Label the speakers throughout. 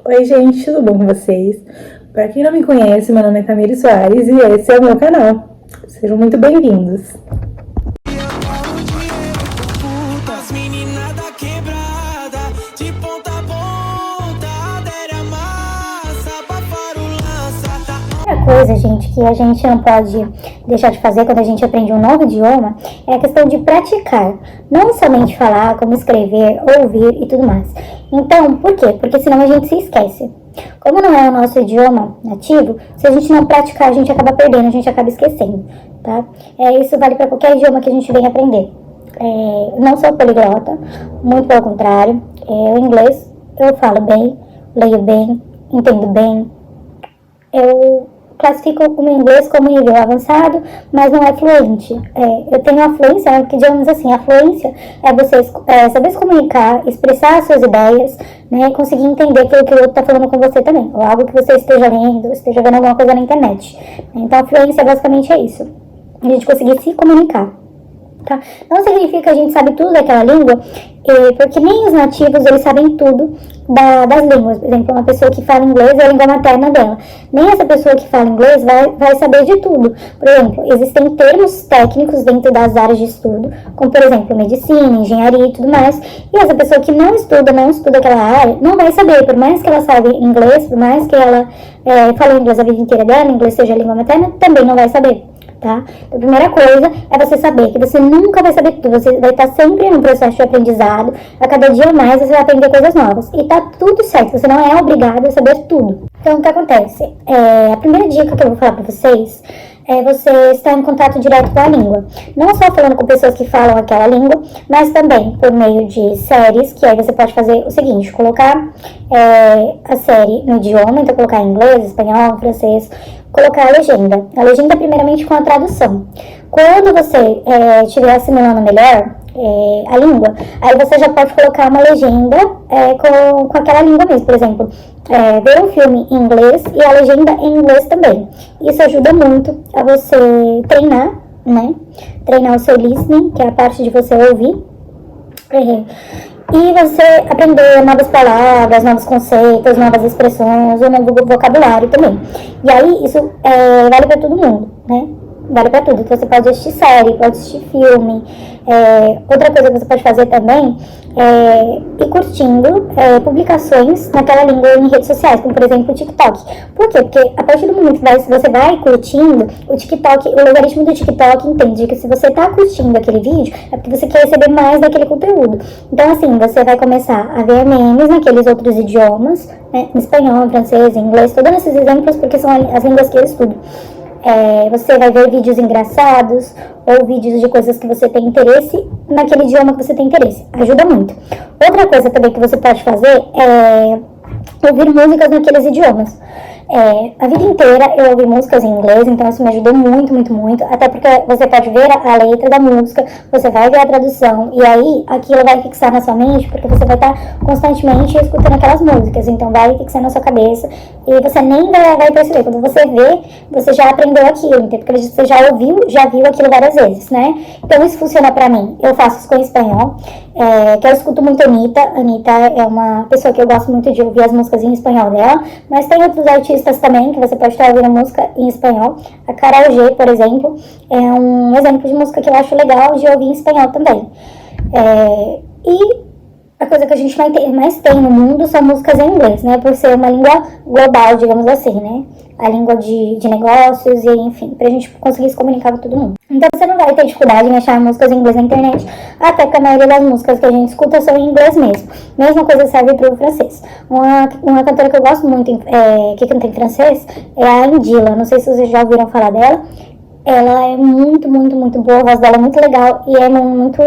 Speaker 1: Oi, gente, tudo bom com vocês? Para quem não me conhece, meu nome é Tamires Soares e esse é o meu canal. Sejam muito bem-vindos.
Speaker 2: As meninas da quebrada, de ponta a ponta, adere massa, paparulança.
Speaker 3: Outra coisa, gente, que a gente não pode deixar de fazer quando a gente aprende um novo idioma é a questão de praticar. Não somente falar, como escrever, ouvir e tudo mais. Então, por quê? Porque senão a gente se esquece. Como não é o nosso idioma nativo, se a gente não praticar, a gente acaba perdendo, a gente acaba esquecendo, tá? Isso vale para qualquer idioma que a gente venha aprender. Não sou poliglota, muito pelo contrário. O inglês eu falo bem, leio bem, entendo bem. Eu classifico o meu inglês como nível avançado, mas não é fluente. Eu tenho a fluência, que digamos assim, a fluência é você saber se comunicar, expressar as suas ideias, né, conseguir entender aquilo que o outro está falando com você também, ou algo que você esteja lendo, esteja vendo alguma coisa na internet. Então a fluência basicamente é isso, a gente conseguir se comunicar. Tá? Não significa que a gente sabe tudo daquela língua, porque nem os nativos eles sabem tudo das línguas. Por exemplo, uma pessoa que fala inglês é a língua materna dela. Nem essa pessoa que fala inglês vai saber de tudo. Por exemplo, existem termos técnicos dentro das áreas de estudo, como por exemplo, medicina, engenharia e tudo mais. E essa pessoa que não estuda aquela área, não vai saber, por mais que ela saiba inglês, por mais que ela fale inglês a vida inteira dela, inglês seja a língua materna, também não vai saber. Tá? Então, a primeira coisa é você saber que você nunca vai saber tudo, você vai estar sempre no processo de aprendizado, a cada dia mais você vai aprender coisas novas, e tá tudo certo, você não é obrigado a saber tudo. Então, o que acontece? A primeira dica que eu vou falar pra vocês é você estar em contato direto com a língua. Não só falando com pessoas que falam aquela língua, mas também por meio de séries, que aí você pode fazer o seguinte, colocar a série no idioma, então colocar em inglês, espanhol, francês, colocar a legenda. A legenda primeiramente com a tradução. Quando você estiver assimilando melhor a língua, aí você já pode colocar uma legenda com aquela língua mesmo. Por exemplo, ver um filme em inglês e a legenda em inglês também. Isso ajuda muito a você treinar, né? Treinar o seu listening, que é a parte de você ouvir. E você aprender novas palavras, novos conceitos, novas expressões, um novo vocabulário também. E aí, isso vale para todo mundo, né? Vale para tudo. Então, você pode assistir série, pode assistir filme. Outra coisa que você pode fazer também é ir curtindo publicações naquela língua em redes sociais, como, por exemplo, o TikTok. Por quê? Porque a partir do momento que você vai curtindo, o logaritmo do TikTok entende que se você está curtindo aquele vídeo, é porque você quer receber mais daquele conteúdo. Então, assim, você vai começar a ver memes naqueles outros idiomas, né, em espanhol, em francês, em inglês. Estou dando esses exemplos porque são as línguas que eu estudo. Você vai ver vídeos engraçados ou vídeos de coisas que você tem interesse naquele idioma que você tem interesse. Ajuda muito. Outra coisa também que você pode fazer é ouvir músicas naqueles idiomas. A vida inteira eu ouvi músicas em inglês, então isso me ajudou muito, muito, muito. Até porque você pode ver a letra da música, você vai ver a tradução, e aí aquilo vai fixar na sua mente, porque você vai estar constantemente escutando aquelas músicas. Então vai fixar na sua cabeça, e você nem vai perceber. Quando você vê, você já aprendeu aquilo, entendeu? Porque você já viu aquilo várias vezes, né? Então isso funciona pra mim. Eu faço isso com espanhol, que eu escuto muito a Anitta. A Anitta é uma pessoa que eu gosto muito de ouvir as músicas em espanhol dela, mas tem outros artistas também, que você pode estar ouvindo música em espanhol. A Karol G, por exemplo, é um exemplo de música que eu acho legal de ouvir em espanhol também. E a coisa que a gente mais tem no mundo são músicas em inglês, né? Por ser uma língua global, digamos assim, né? A língua de negócios e, enfim, pra gente conseguir se comunicar com todo mundo. Então você não vai ter dificuldade em achar músicas em inglês na internet, até que a maioria das músicas que a gente escuta são em inglês mesmo. Mesma coisa serve pro francês. Uma cantora que eu gosto muito, que canta em francês, é a Indila. Não sei se vocês já ouviram falar dela. Ela é muito, muito, muito boa, a voz dela é muito legal e é muito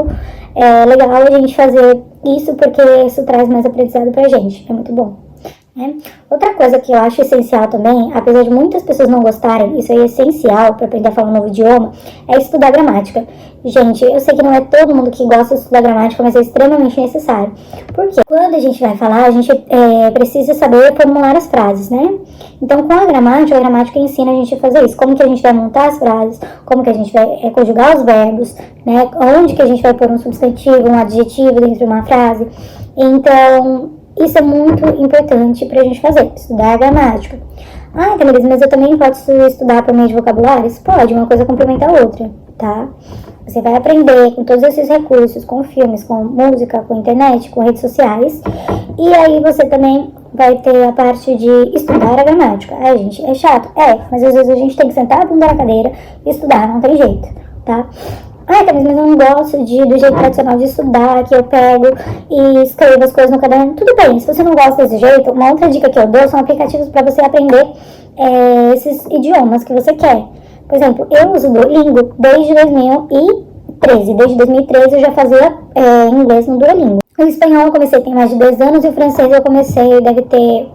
Speaker 3: legal a gente fazer isso porque isso traz mais aprendizado pra gente. É muito bom. Outra coisa que eu acho essencial também, apesar de muitas pessoas não gostarem, isso é essencial para aprender a falar um novo idioma, é estudar gramática. Gente, eu sei que não é todo mundo que gosta de estudar gramática, mas é extremamente necessário. Porque quando a gente vai falar, a gente precisa saber formular as frases, né? Então, com a gramática ensina a gente a fazer isso. Como que a gente vai montar as frases, como que a gente vai conjugar os verbos, né? Onde que a gente vai pôr um substantivo, um adjetivo dentro de uma frase. Então, isso é muito importante pra gente fazer, estudar a gramática. Ah, Tamiris, mas eu também posso estudar por meio de vocabulários? Pode, uma coisa complementa a outra, tá? Você vai aprender com todos esses recursos, com filmes, com música, com internet, com redes sociais. E aí você também vai ter a parte de estudar a gramática. É, gente, é chato? É, mas às vezes a gente tem que sentar a bunda na cadeira e estudar, não tem jeito, tá? Ah, mas eu não gosto do jeito tradicional de estudar, que eu pego e escrevo as coisas no caderno. Tudo bem, se você não gosta desse jeito, uma outra dica que eu dou são aplicativos para você aprender esses idiomas que você quer. Por exemplo, eu uso o Duolingo desde 2013. Desde 2013 eu já fazia inglês no Duolingo. O espanhol eu comecei tem mais de 2 anos e o francês eu comecei, deve ter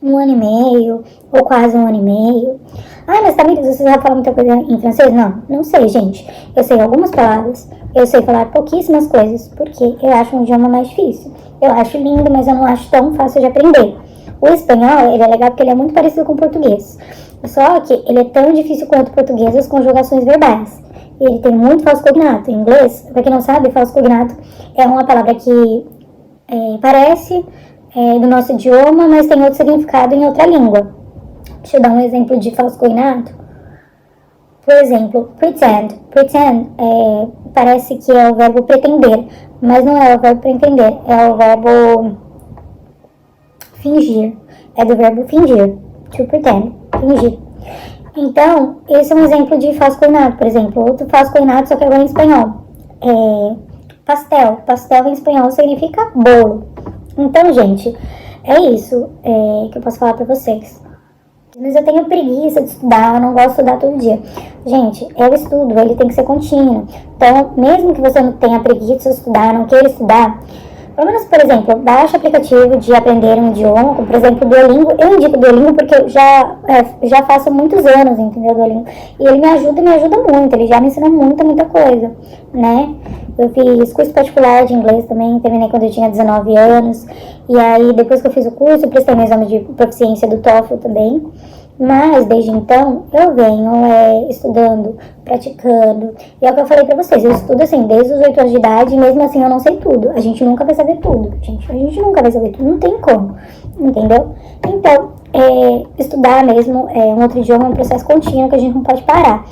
Speaker 3: 1 ano e meio, ou quase 1 ano e meio. Ah, mas Tamiris, você já fala muita coisa em francês? Não sei, gente. Eu sei algumas palavras, eu sei falar pouquíssimas coisas, porque eu acho um idioma mais difícil. Eu acho lindo, mas eu não acho tão fácil de aprender. O espanhol, ele é legal porque ele é muito parecido com o português. Só que ele é tão difícil quanto o português, as conjugações verbais. Ele tem muito falso cognato. Em inglês, pra quem não sabe, falso cognato é uma palavra que parece do nosso idioma, mas tem outro significado em outra língua. Deixa eu dar um exemplo de falso cognato. Por exemplo, pretend. Pretend parece que é o verbo pretender, mas não é o verbo pretender, é o verbo fingir. É do verbo fingir. To pretend. Fingir. Então, esse é um exemplo de falso cognato, por exemplo. Outro falso cognato, só que agora em espanhol. Pastel. Pastel em espanhol significa bolo. Então, gente, é isso que eu posso falar pra vocês. Mas eu tenho preguiça de estudar, eu não gosto de estudar todo dia. Gente, é o estudo, ele tem que ser contínuo. Então, mesmo que você não tenha preguiça de estudar, não queira estudar, pelo menos, por exemplo, baixa aplicativo de aprender um idioma, como, por exemplo, o Duolingo. Eu indico o Duolingo porque eu já faço muitos anos, entendeu, o Duolingo. E ele me ajuda muito, ele já me ensina muita coisa, né? Eu fiz curso particular de inglês também, terminei quando eu tinha 19 anos. E aí, depois que eu fiz o curso, eu prestei meu exame de proficiência do TOEFL também. Mas, desde então, eu venho estudando, praticando. E é o que eu falei pra vocês, eu estudo assim, desde os 8 anos de idade, e mesmo assim eu não sei tudo. A gente nunca vai saber tudo, gente. A gente nunca vai saber tudo, não tem como, entendeu? Então, estudar mesmo um outro idioma é um processo contínuo que a gente não pode parar.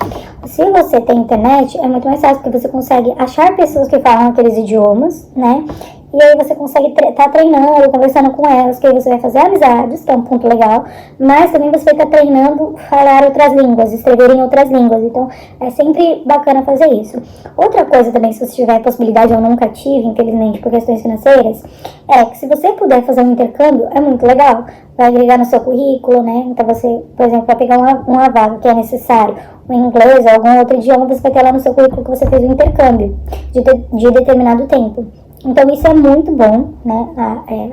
Speaker 3: Se você tem internet, é muito mais fácil, porque você consegue achar pessoas que falam aqueles idiomas, né? E aí você consegue estar treinando, conversando com elas, que aí você vai fazer amizades, que é um ponto legal, mas também você vai estar treinando falar outras línguas, escrever em outras línguas. Então, é sempre bacana fazer isso. Outra coisa também, se você tiver a possibilidade, eu nunca tive, infelizmente, por questões financeiras, é que se você puder fazer um intercâmbio, é muito legal. Vai agregar no seu currículo, né? Então você, por exemplo, vai pegar uma vaga que é necessário, o inglês ou algum outro idioma, você vai ter lá no seu currículo que você fez um intercâmbio de determinado tempo. Então isso é muito bom, né?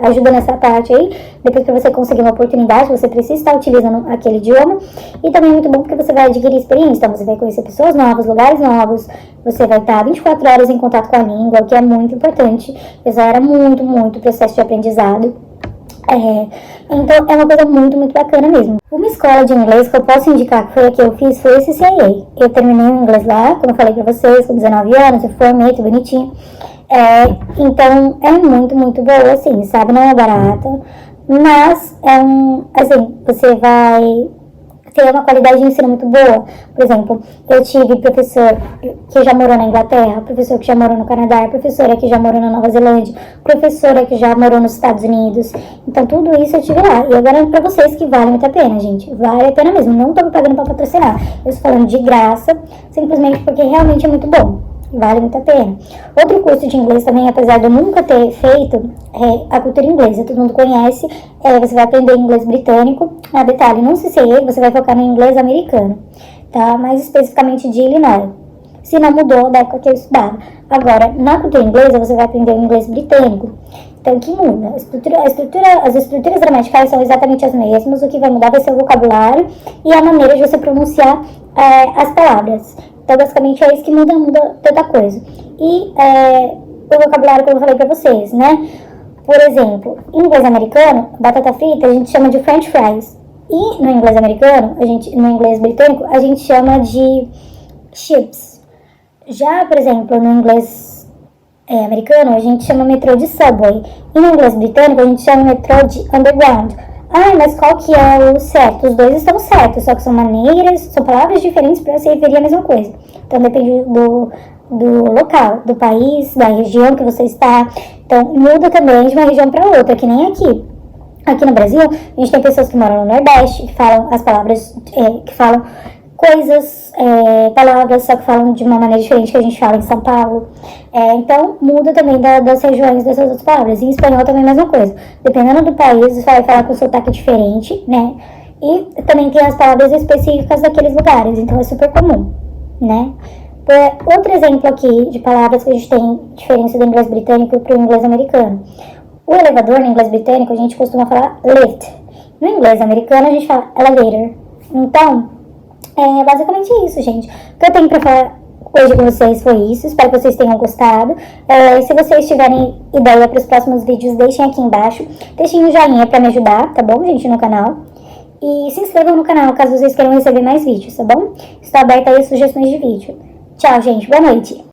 Speaker 3: Ajuda nessa parte aí. Depois que você conseguir uma oportunidade, você precisa estar utilizando aquele idioma. E também é muito bom porque você vai adquirir experiência. Então você vai conhecer pessoas novas, lugares novos. Você vai estar 24 horas em contato com a língua, o que é muito importante. Isso era muito o processo de aprendizado. Então é uma coisa muito bacana mesmo. Uma escola de inglês que eu posso indicar que foi a que eu fiz foi esse CCA. Eu terminei o inglês lá, como eu falei pra vocês, com 19 anos, eu formei, tudo bonitinho. Então é muito boa, assim, sabe? Não é barata, mas assim, você vai ter uma qualidade de ensino muito boa. Por exemplo, eu tive professor que já morou na Inglaterra, professor que já morou no Canadá, professora que já morou na Nova Zelândia, professora que já morou nos Estados Unidos. Então tudo isso eu tive lá. E eu garanto pra vocês que vale muito a pena, gente. Vale a pena mesmo. Não tô me pagando pra patrocinar. Eu estou falando de graça, simplesmente porque realmente é muito bom. Vale muito a pena. Outro curso de inglês também, apesar de eu nunca ter feito, é a cultura inglesa. Todo mundo conhece. Você vai aprender inglês britânico. Detalhe, não CCA, você vai focar no inglês americano, tá? Mais especificamente de Illinois. Se não mudou da época que eu estudava. Agora, na cultura inglesa, você vai aprender o inglês britânico. Então, o que muda? As estruturas gramaticais são exatamente as mesmas. O que vai mudar vai ser o vocabulário e a maneira de você pronunciar as palavras. Então, basicamente, é isso que muda tanta coisa. E o vocabulário, como eu falei pra vocês, né? Por exemplo, em inglês americano, batata frita a gente chama de French fries. E no inglês americano, no inglês britânico, a gente chama de chips. Já, por exemplo, no inglês americano, a gente chama metrô de subway. E no inglês britânico, a gente chama metrô de underground. Ah, mas qual que é o certo? Os dois estão certos, só que são maneiras, são palavras diferentes para se referir à mesma coisa. Então depende do local, do país, da região que você está. Então muda também de uma região para outra, que nem aqui. Aqui no Brasil, a gente tem pessoas que moram no Nordeste, que falam as palavras, que falam coisas, palavras, só que falam de uma maneira diferente que a gente fala em São Paulo. Então, muda também das regiões dessas outras palavras. Em espanhol também é a mesma coisa. Dependendo do país, você vai falar com sotaque diferente, né? E também tem as palavras específicas daqueles lugares, então é super comum, né? Outro exemplo aqui de palavras que a gente tem diferença do inglês britânico para o inglês americano. O elevador, no inglês britânico, a gente costuma falar lift. No inglês americano, a gente fala elevator. Então, é basicamente isso, gente. O que eu tenho pra falar hoje com vocês foi isso. Espero que vocês tenham gostado. Se vocês tiverem ideia para os próximos vídeos, deixem aqui embaixo. Deixem um joinha pra me ajudar, tá bom, gente, no canal. E se inscrevam no canal caso vocês queiram receber mais vídeos, tá bom? Estou aberta aí a sugestões de vídeo. Tchau, gente. Boa noite.